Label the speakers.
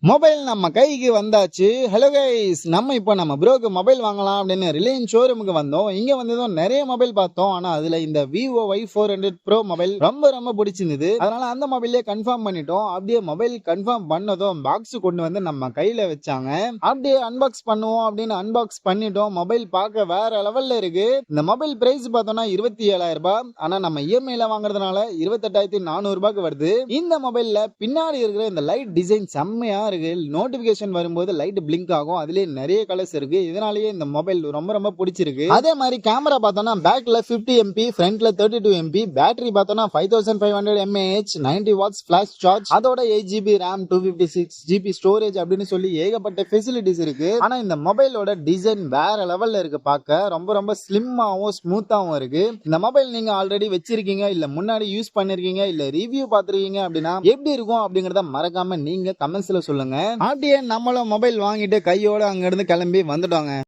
Speaker 1: Mobile நம்ம கைக்கு வந்தாச்சு. ஹலோ கைஸ், நம்ம இப்போ நம்ம ப்ரோக்கு மொபைல் வாங்கலாம் அப்படின்னு ரிலையன்ஸ் ஷோரூமுக்கு வந்தோம். இங்க வந்ததும் நிறைய மொபைல் பார்த்தோம். ஆனா அதுல இந்த விவோ Y400 ப்ரோ மொபைல் ரொம்ப ரொம்ப பிடிச்சிருந்தது. அதனால அந்த மொபைலே கன்ஃபார்ம் பண்ணிட்டோம். அப்படியே மொபைல் கன்ஃபார்ம் பண்ணதும் பாக்ஸ் கொண்டு வந்து நம்ம கையில வச்சாங்க. அப்படியே அன்பாக்ஸ் பண்ணுவோம் அப்படின்னு அன்பாக்ஸ் பண்ணிட்டோம். மொபைல் பார்க்க வேற லெவல்ல இருக்கு. இந்த மொபைல் பிரைஸ் பார்த்தோம்னா 27,000 ரூபாய். ஆனா நம்ம இஎம்ஐல வாங்குறதுனால 28,400 ரூபாய்க்கு வருது. இந்த மொபைல்ல பின்னாடி இருக்கிற இந்த லைட் டிசைன் செம்மையா நோட்டிபிகேஷன் வரும்போது லைட் பிளிங்க் ஆகும். அதுலயே நிறைய கலர்ஸ் இருக்கு. இதனாலேயே இந்த மொபைல் ரொம்ப ரொம்ப பிடிச்சிருக்கு. அதே மாதிரி கேமரா பார்த்தோம்னா பேக்ல 50 MP, ஃப்ரண்ட்ல 32 MP, பேட்டரி பார்த்தோம்னா 5500 mAh, 90 வாட்ஸ் ஃபிளாஷ் சார்ஜ், அதோட 8GB RAM, 256GB ஸ்டோரேஜ் அப்படின்னு சொல்லி ஏகப்பட்ட ஃபெசிலிட்டிஸ் இருக்கு. ஆனா இந்த மொபைலோட டிசைன் வேற லெவல்ல இருக்கு. பார்க்க ரொம்ப ரொம்ப ஸ்லிம்மாவும் ஸ்மூத்தாவும் இருக்கு. இந்த மொபைல் நீங்க ஆல்ரெடி வச்சிருக்கீங்க, இல்ல முன்னாடி யூஸ் பண்ணிருக்கீங்க, இல்ல ரிவ்யூ பாத்துருக்கீங்க அப்படின்னா எப்படி இருக்கும் அப்படிங்கறத மறக்காம நீங்க கமெண்ட்ஸ்ல சொல்லுங்க. அப்படியே நம்மளும் மொபைல் வாங்கிட்டு கையோட அங்க இருந்து கிளம்பி வந்துட்டோங்க.